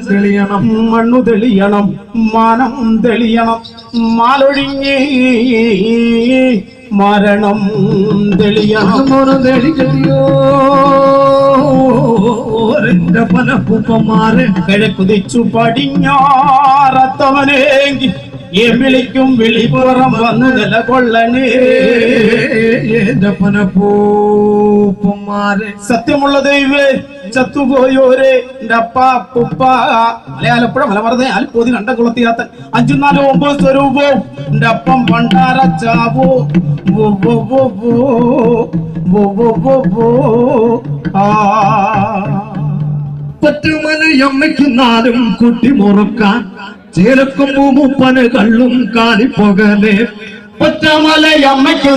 തെളിയണം, മണ്ണു തെളിയണം, മാനം തെളിയണം, മാലൊഴിഞ്ഞേ മരണം തെളിയണം. തെളിയോ എന്റെ പലപ്പൂപ്പന്മാരെ കിഴക്കുതിച്ചു പടിഞ്ഞാറത്തവനേങ്കി വിളിക്കും വിളിപ്പുറം വന്ന് നിലകൊള്ളണേ എന്റെ പനപ്പൂപ്പന്മാരെ. സത്യമുള്ള ദൈവേ ചത്തുപോയോരെ എന്റെ അപ്പ ഉപ്പ മലയാളപ്പുഴ മലമറന്ന് ആൽപ്പോതി കണ്ട കുളത്തിയാത്തൻ 5, 4, 9 സ്വരൂപവും എന്റെ അപ്പം പണ്ടാര ചാവോ പറ്റുമലയമ്മയ്ക്കുന്നാലും കുട്ടി മുറുക്കാൻ ചേലക്കും മൂപ്പന് കള്ളും കാലിപ്പോകലേ. ഒറ്റമലയമ്മയ്ക്ക്